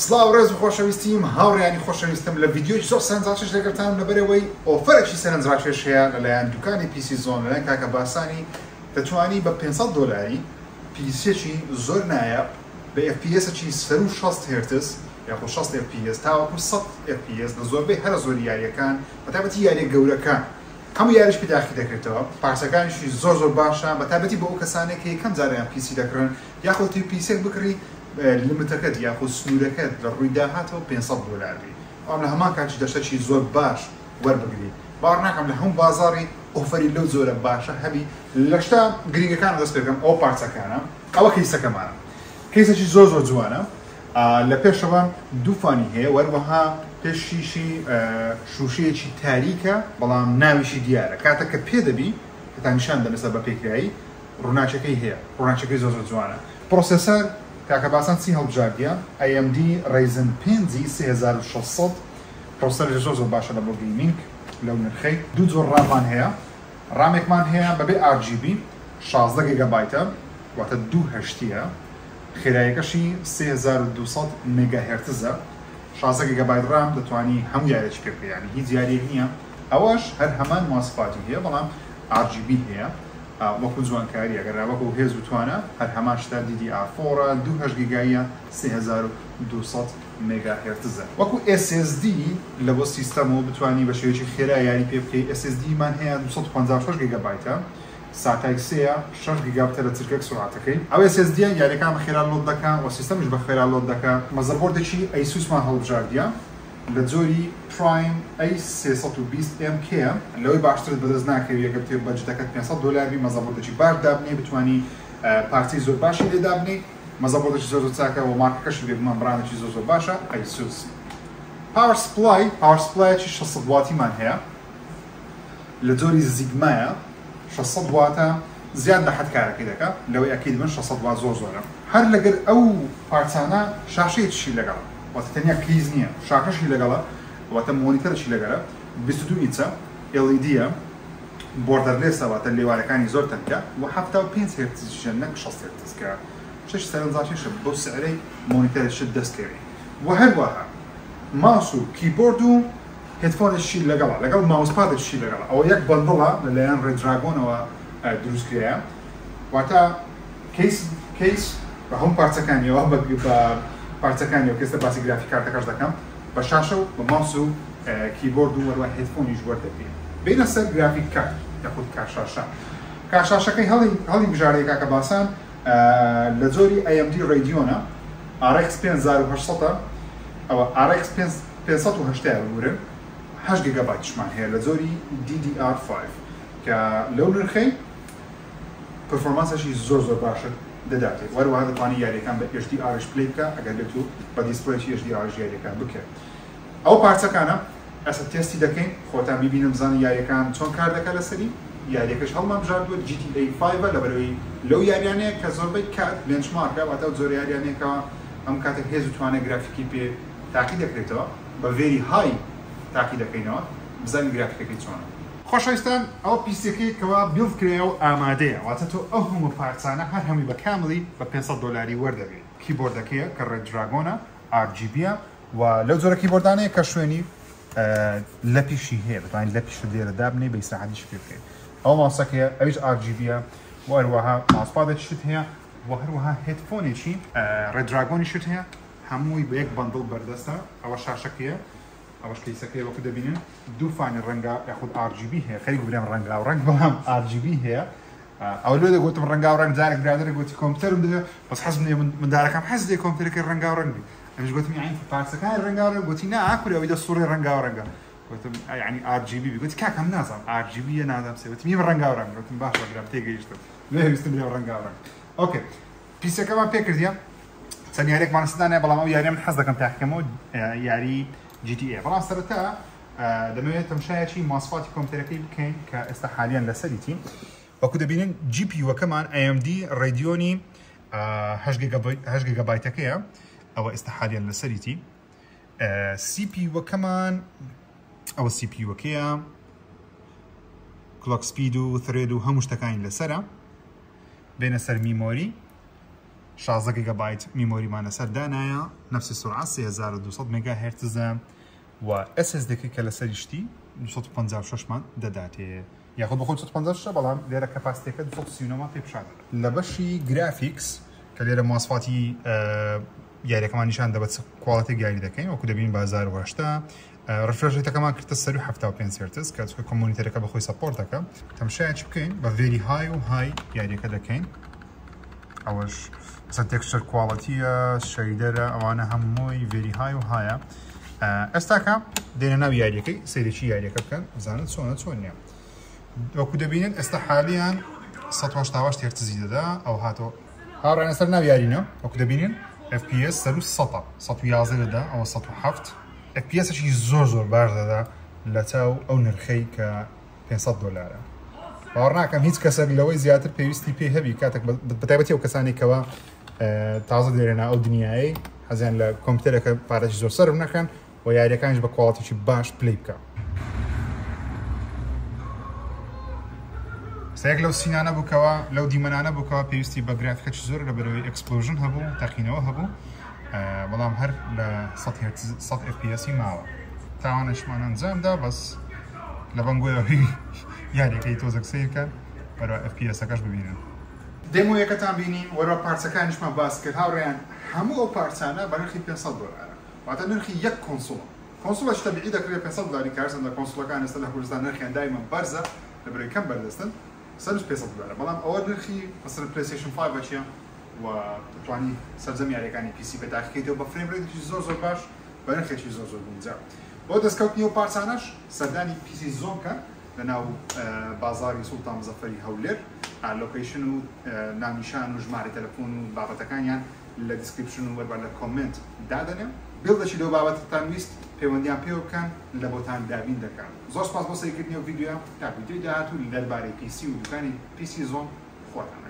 سلااو ڕێز و خۆشەویستیم هاوڕێیانی خۆشەویستم لە ڤیدیۆی زۆر سەرنجڕاکێش لەگەڵتانم لەبەرەوەی ئۆفەرێکی سەرنجڕاکێش هەیە لەلایەن دوکانی پیسی زۆن لەلایەن کاکە باسانی دەتوانی بە 500 دۆلاری پیسێکی زۆر نایە بە FPS سەر و 60 هرتز یاخۆ 60 FPS تاوەکو 100 FPS لە زۆربەی هەرە زۆری یاریەکان بەتابەتی یاریە گەورەکان هەموو یاریش پێداخی دەکرێتەوە پارچەکانیشی زۆر باشە بەتابەتی بۆ ئەو کەسانێک کە یەکەم جاریان پیسی دەکڕن یاخۆ توی پیسێک بکڕی لیمتەکەت یاخۆ سنوورەکەت لە ڕووی داهاتەوە 500 دۆلاری ئەم لە هەمان کاتی دەشتێکی زۆر باش وەربگری باوەڕ ناکەم لە هەموو بازاڕی ئۆفەری لەو زۆرە باشە هەبی لە شتا گرنگەکان دەست پێ بکەم ئەو پارچەکانە ئەوە کەیسەکەمانە کەیسێکی زۆر جوانە لە پێشەوە دووفانی هەیە وەروەها پێشیشی شوشەیەکی تاریکە بەڵام ناویشی دیارە کاتێک کە پێدەبی کە نیشان دەمێستا بە پێکرایی ڕووناچەکەی هەیە ڕووناچەکەی زۆر جوانە پرۆسەسەر کاکە باسان چی هەڵبژاردیە AMD Ryzen 5 3600 پرۆسەرێکی زۆر باشە لە بۆ گەیمینگ لەو نرخەی دوو جۆر ڕامان هەیە ڕامێکمان هەیە بەبێ RGB 16 گیگابایتە واتە 2 هەشتیە خێراییەکەشی 3200 مێگاهرتزە 16 گیگابایت ڕام دەتوانی هەموو یاریێکی پێ بکەی یعنی هیچ یاریەک نییە ئەوەش هەر هەمان مواصفاتی هەیە بەڵام RGB هەیە وەکو جوانکاری ئەگەر وەکو هێز و توانە هەر هەمان شتا DDR4 2 گیگایە 3200 مێگاهرتزە وەکو SSD لە بۆ سیستەمەوە بتوانی بە شێوەیەکی خێرا یاری پێ بکەی SSD مان هەیە 256 گیگابایتە ساتایک 6 گیگابایتە لە چرکێک سرعتەکەی ئەو SSD یاریەکان بە خێرا لۆد دەکات و سیستەمش بە خێرا لۆد دەکات مەزەربۆردێکی ASUS مان هەڵبژاردیە لە جۆری Prime A320MK لەوەی باشترت بەدەست ناکەوی ئەگەر تێ بەجدەکەت 500 دۆلاری مەزەبۆردێکی باش دابنێ بتوانی پارچەی زۆر باشی لێ دابنێ مەزەبۆردێکی زۆر چاکە و مارکەکەشی بێ مەمبرانێکی زۆر باشە ASUS Power Supply 600 واتیمان هەیە لە جۆری زیگمایە 600 واتە زیاد لە حەد کارەکەی دەکات لەوەی ئەکید من 600 وات زۆرە هەر لەگەر ئەو پارچانە شاشەیەکی لەگەڵ واتە تەنیا کلیز نییە شاکەشی لەگەڵە واتە مۆنیتەرشی لەگەرە 22 ئینچە LED بۆردەرلێسە واتە لێوارەکانی زۆر تەنکە و 75 هرتزیشە نەک 60 هرتز کە شش سەرنجاشیشە بۆ سعرەی مۆنیتەرشت دەستکەوێت و هەروەها ماوس و کیبۆرد و هێدفۆنێکی لەگەڵ ماوسپادێکی لەگەڵ ئەوە یەک بەندڵە لەلایەن ڕێدراگۆنەوە دروستکرایە واتە کەیس بە هەموو پارچەکانیەوە بە پارچەکانی و کەسە باسی گرافیک کارتەکەش دەکەم بە شاشە و بە ماوس و کیبۆرد و وەروە هێدفۆنیش وەردەبێت بینە سەر گرافیک کارت یاخود کاشاشە کاشاشەکەی هەڵی بژارەیە کاکە باسان لە جۆری AMD Radeon RX 5800 ئەوە RX 580 بورن 8 گیگابایتشمان هەیە لە جۆری DDR5 کە لەو نرخەی پرفۆرمانسێکی زۆر باشە دەداتێت وەروەها دەتوانێت یاریەکان بە HDR پلەی بکە ئەگەر بێت و بە دیسپلەیەکی HDR یاریەکان بکرێت ئەو پارچەکانە ئەسە تێستی دەکەین خۆتان بیبینم بزانن یاریەکان چۆن کار دەکات لەسەری یاریەکەش هەڵمان بژاردووە GTA 5 لەبەرەوەی لەو یاریانەیە کە زۆربەی کات بنچمارکە واتە زۆر یاریانەیەکەوە ئەم کاتێک هێز و توانای گرافیکی پێ تاقی دەکرێتەوە بە veri high تاقی دەکەینەوە بزانین گرافیکەکەی چۆنە خۆشەویستان ئەو پیسەکەی کەوا بیڵد کرێ و ئامادەیە واتە تۆ ئەو هەموو پارچانە هەر هەمووی بە کاملی بە 500 دۆلاری وەردەبێت کیبۆردەکەیە کە ڕێدراگۆنە RGBە و لەو جۆرە کیبۆردانەیە کە شوێنی لەپیشی هەیە بتوانین لەپیش لێرە دابنێ بە ئیسراحەتیش پێ بکەیت ئەو ماسەکەیە ئەویش RGBە و هەروەها ماسپادێکیشت هەیە و هەروەها هێدفۆنێکی ڕێدراگۆنیشت هەیە هەمووی بە یەک بەندڵ بەردەستە ئەوە شاشەکەیە ئەوەش کەیسەکەی وەکو دەبینن دوو فانی ڕەنگە یاخود RGB هەیە خەریک ببرێم ڕەنگا و ڕەنگ بەڵام RGB هەیە ئەو لێ دەگوتم ڕەنگا و ڕەنگ جارێک برادەرێک گوتی کۆمپیوتەرم دەوێت بەس حەزم لێ منداڵەکەم حەز دێ کۆمپیوتەرەکەی ڕەنگا و ڕەنگی ئەمش گوتم یعنی پارچەکانی ڕەنگا و ڕەنگ گوتی نا ئاکوری ئەوەی دە سوڕی ڕەنگا و ڕەنگە گوتم یعنی RGB گوتی کاکەم نازانم RGB یە نازانم سێ گوتم هیچ ڕەنگا و ڕەنگ گوتم باشە برام تێگەیشتم وێویستم لێ ڕەنگا و ڕەنگ ئۆکێ پیسەکەمان پێ کردیە چەند یاریێکمان سدانێ بەڵام ئەو یاریە من حەز دەکەم تاقیکەمەوە یاری GTA بەڵام سەرەتا دەمەوێت تەمشایەکی ماسفاتی کۆمپیوتەرەکەی بکەین کە ئێستا حالیان لەسەریتی وەکو دەبینن GPU-وەکەمان AMD Radeon 8 گیگابایتەکەیە ئەوە ئێستا حالیان لەسەریتی CPU-وەکەمان ئەوە CPU-وەکەیە کلۆک سپید و ثرێد و هەموو شتەکانی لەسەرە بینە سەر میمۆری 16 جيجا بايت ميموري معنا سردانايا، نفس السرعة 3200 ميجا هرتز، و SSD كلا سريشتي 256 مان داداتي ياخذ بخود 256 بلام ليرة كاباسيتي 239 في بشار لبشي جرافيكس كليرة مواصفاتي يعني كمان نشان دبت كواليتي جاي دكين وكده بين بازار واشتا رفرش ريتا كمان كرت السريع حفتها وبين سيرتس كاتو كوميونيتي ركب بخوي سبورتك تمشي شبكين بفيري هاي وهاي يعني كده كين اوش مثلا تكستشر كواليتي شيدر اوانا هموي فيري هاي وهاي استاكا دينا ناوي ياريكي سيري شي ياريكا بكن زانت سونيا وكده بينن استا حاليا 128 هرتز دا او هاتو هاو انا سر ناوي يارينا وكده بينن FPS سرو 111 دا او 107 FPS شي زور بارده دا لتاو او نرخي ك $500 ورناكم هیچ کەسێک لەوەی زیاتر پێویستی پێ هەبی کاتێک بەتایبەتی ئەو کەسانی کەوا تازە دێرێنە ئەو دنیای حەزیان لە کۆمپیوتەرێکە پارەی زۆر سەرف نەکەن و یاریەکانیش بە کواڵیتیی باش پلەی بکە. سەیەک لەو سینانە بووکەوە لەو دیمەنانە بووکەوە پێویستی بە گرافیکێکی زۆر لە بەرەوەی ئەکسپلۆژن هەبوو تەقینەوە هەبوو بەڵام هەر لە 100 FPS ماوە تاوانەشمان ئەنجامدا بەس لە بەنگۆیەوەی یاریەکەی تۆزێک سیرکەن بەرەوە FPS-ەکەش ببینن. دێمۆیەکەتان بینین وەرەوە پارچەکانیشمان باس کرد هاوڕێیان هەموو ئەو پارچانە بە نرخی $500 واتە نرخی یەک کۆنسۆڵەش تەبیعی دەکرێت $500 کارسەندە کۆنسۆڵەکان ئێستا لە کوردستان نرخیان دایما بەرزە لەبەرەوەی کەم بەردەستن $500 بەڵام ئەوە نرخی مثلا پلەیستیشن 5 چییە و دەتوانی سەرجەم یاریەکانی PC بەداخیکەیتەوە بە فریم ڕێتێکی زۆر باش بە نرخێکی زۆر بونجا بۆ دەستکەوتنی ئەو پارچانەش سەردانی PC زۆنکە لەناو بازاری سوڵتان مزەفەری هەولێر لۆکیشن و ناونیشان و ژمارە تەلەفۆن و بابەتەکانیان لە دیسکریپشن و وەربەر لە کۆمنت دادەنێم بیڵدەشی لەو بابەتتان ویست پەیوەندیان پێوە بکەن لە بۆتان دابین دەکەن. زۆر سپاس بۆ سەیرکردنی ئەو ڤیدیۆ تا ڤیدیۆی داهاتوو لەربارەی PC و دوکانی PC زۆن خۆتان